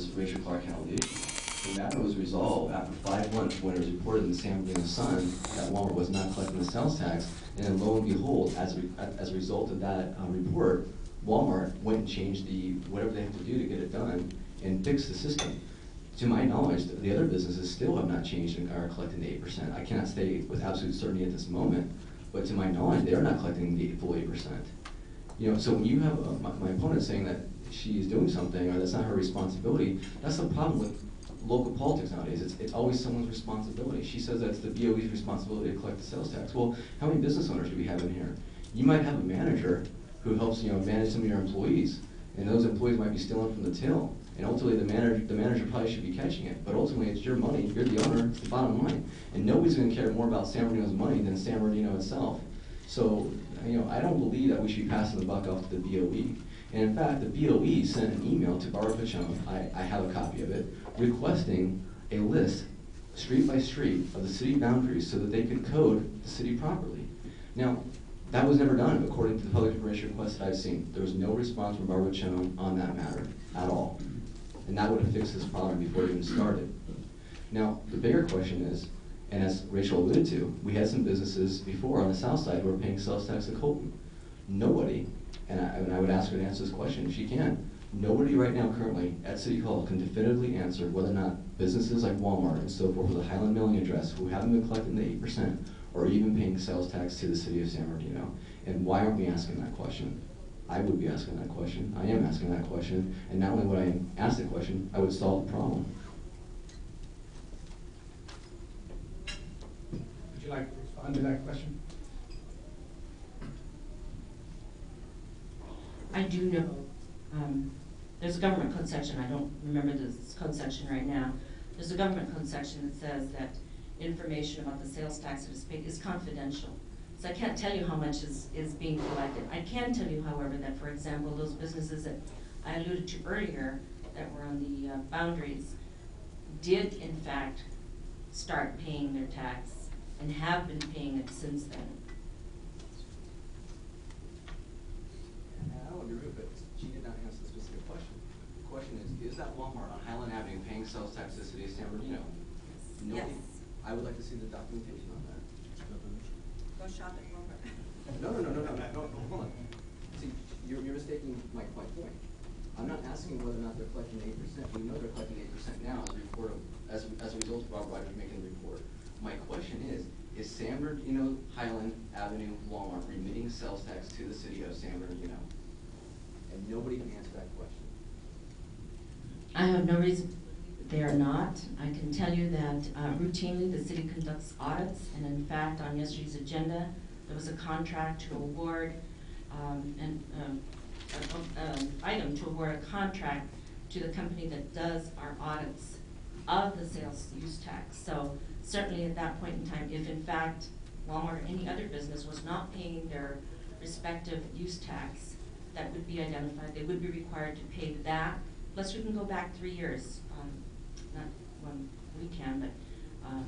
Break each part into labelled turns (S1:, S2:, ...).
S1: was Rachel Clark allegation. The matter was resolved after 5 months when it was reported in the San Bernardino Sun that Walmart was not collecting the sales tax, and then lo and behold, as a result of that report, Walmart went and changed whatever they have to do to get it done and fix the system. To my knowledge, the other businesses still have not changed and are collecting the 8%. I cannot say with absolute certainty at this moment, but to my knowledge, they are not collecting the full 8%. You know, so when you have my opponent saying that she is doing something or that's not her responsibility, that's the problem with local politics nowadays. It's always someone's responsibility. She says that's the BOE's responsibility to collect the sales tax. Well, how many business owners do we have in here? You might have a manager who helps manage some of your employees, and those employees might be stealing from the till. And ultimately, the manager probably should be catching it. But ultimately, it's your money. You're the owner. It's the bottom line. And nobody's going to care more about San Bernardino's money than San Bernardino itself. So, I don't believe that we should be passing the buck off to the BOE. And in fact, the BOE sent an email to Barbara Pachon, I have a copy of it, requesting a list, street by street, of the city boundaries so that they could code the city properly. Now, that was never done according to the public information request that I've seen. There was no response from Barbara Pachon on that matter at all. And that would have fixed this problem before it even started. Now, the bigger question is, and as Rachel alluded to, we had some businesses before on the south side who were paying sales tax to Colton. Nobody, and I would ask her to answer this question if she can, nobody right now currently at City Hall can definitively answer whether or not businesses like Walmart and so forth with a Highland mailing address who haven't been collecting the 8% or even paying sales tax to the city of San Bernardino. And why aren't we asking that question? I would be asking that question. I am asking that question. And not only would I ask the question, I would solve the problem.
S2: Would you like to respond to that question?
S3: I do know. There's a government code section. I don't remember this code section right now. There's a government code section that says that information about the sales tax that is paid is confidential. So I can't tell you how much is being collected. I can tell you, however, that, for example, those businesses that I alluded to earlier that were on the boundaries did, in fact, start paying their tax and have been paying it since then.
S1: I don't agree with it. She did not answer the specific question. The question is that Walmart on Highland Avenue paying sales tax to the city of San Bernardino?
S3: Yes.
S1: I would like to see the documentation on that.
S4: Go shop at Walmart.
S1: No, hold on. See, you're mistaking my point. I'm not asking whether or not they're collecting 8%. We know they're collecting 8% now as a result of Bob Rogers making the report. My question is San Bernardino Highland Avenue Walmart remitting sales tax to the city of San Bernardino? And nobody can answer that question.
S3: I have no reason. They are not. I can tell you that routinely the city conducts audits, and in fact on yesterday's agenda there was a contract to award an item to award a contract to the company that does our audits of the sales use tax. So certainly at that point in time, if in fact Walmart or any other business was not paying their respective use tax, that would be identified. They would be required to pay that. Plus we can go back 3 years. Not one we can, but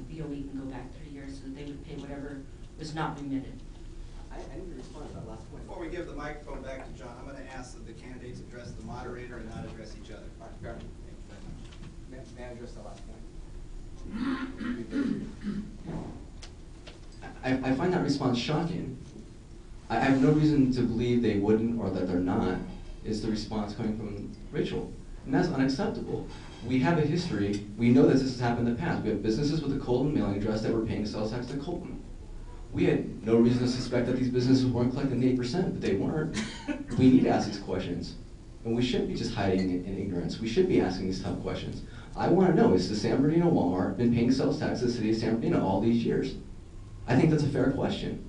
S3: BOE can go back 3 years so that they would pay whatever was not remitted.
S1: I need to respond to that last point.
S5: Before we give the microphone back to John, I'm going to ask that the candidates address the moderator and not address each other.
S1: All right, fair enough. Thank you very much. May I address that last point? I find that response shocking. I have no reason to believe they wouldn't or that they're not, is the response coming from Rachel. And that's unacceptable. We have a history. We know that this has happened in the past. We have businesses with a Colton mailing address that were paying sales tax to Colton. We had no reason to suspect that these businesses weren't collecting the 8%, but they weren't. We need to ask these questions. And we shouldn't be just hiding in ignorance. We should be asking these tough questions. I want to know, is the San Bernardino Walmart been paying sales tax to the city of San Bernardino all these years? I think that's a fair question.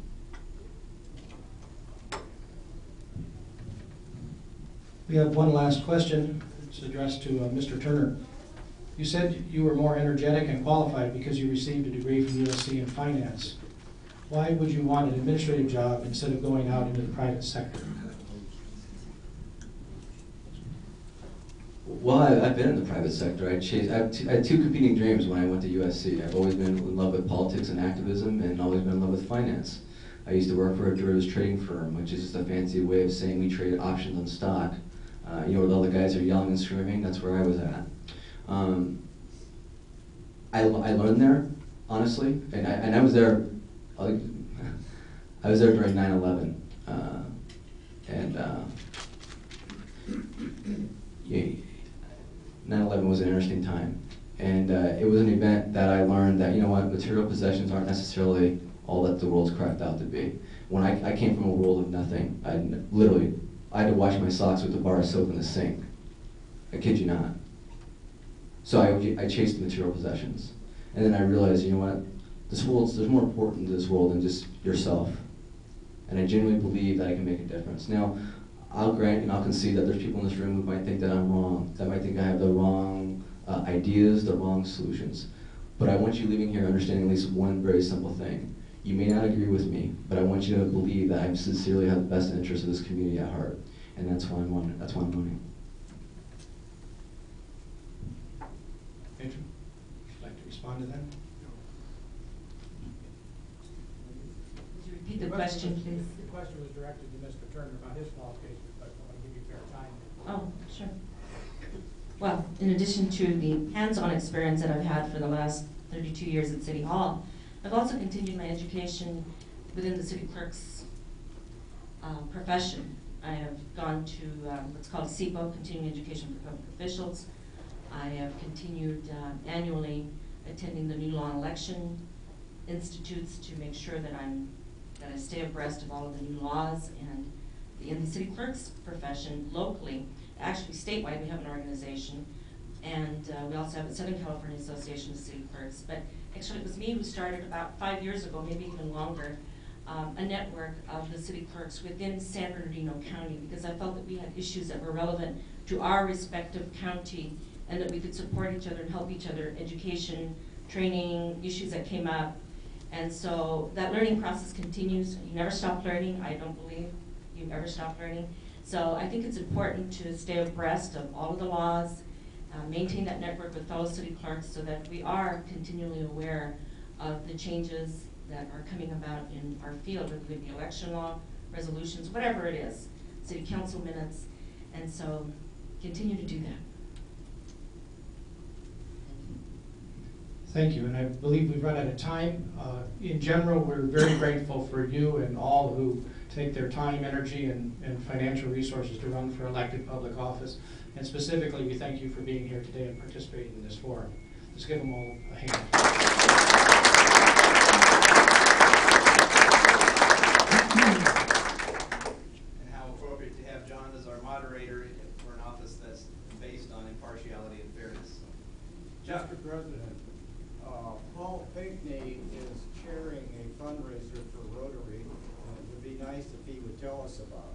S2: We have one last question. It's addressed to Mr. Turner. You said you were more energetic and qualified because you received a degree from USC in finance. Why would you want an administrative job instead of going out into the private sector?
S1: Well, I've been in the private sector. I had two competing dreams when I went to USC. I've always been in love with politics and activism, and always been in love with finance. I used to work for a derivatives trading firm, which is just a fancy way of saying we traded options on stock. You know, where all the guys are yelling and screaming, that's where I was at. I learned there, honestly, and I was there. I was there during 9/11, and yeah, 9/11 was an interesting time, and it was an event that I learned that, you know what, material possessions aren't necessarily all that the world's cracked out to be. When I came from a world of nothing, I had to wash my socks with a bar of soap in the sink. I kid you not. So I chased material possessions. And then I realized, you know what, there's more important to this world than just yourself. And I genuinely believe that I can make a difference. Now, I'll grant and I'll concede that there's people in this room who might think that I'm wrong, that might think I have the wrong ideas, the wrong solutions. But I want you leaving here understanding at least one very simple thing. You may not agree with me, but I want you to believe that I sincerely have the best interest of this community at heart. And that's why I'm running.
S2: Andrew, would you like to respond to that?
S3: Would you repeat the question, please?
S6: The question was directed to Mr. Turner about his qualifications, but I want to give you fair time.
S3: Oh, sure. Well, in addition to the hands-on experience that I've had for the last 32 years at City Hall, I've also continued my education within the city clerk's profession. I have gone to what's called CEPO, Continuing Education for Public Officials. I have continued annually attending the New Law and Election Institutes to make sure that I stay abreast of all of the new laws. And in the city clerk's profession, locally, actually statewide, we have an organization, and we also have the Southern California Association of City Clerks. But actually, it was me who started about 5 years ago, maybe even longer, a network of the city clerks within San Bernardino County, because I felt that we had issues that were relevant to our respective county, and that we could support each other and help each other, education, training, issues that came up. And so that learning process continues. You never stop learning. I don't believe you ever stop learning. So I think it's important to stay abreast of all of the laws, maintain that network with fellow city clerks so that we are continually aware of the changes that are coming about in our field, whether it be election law, resolutions, whatever it is, city council minutes. And so continue to do that.
S2: Thank you, and I believe we've run out of time. In general, we're very grateful for you and all who take their time, energy, and financial resources to run for elected public office. And specifically, we thank you for being here today and participating in this forum. Let's give them all a hand.
S5: And how appropriate to have John as our moderator for an office that's based on impartiality and fairness. Jeff.
S6: Mr. President, Paul Pinckney is chairing a fundraiser for Rotary, and it would be nice if he would tell us about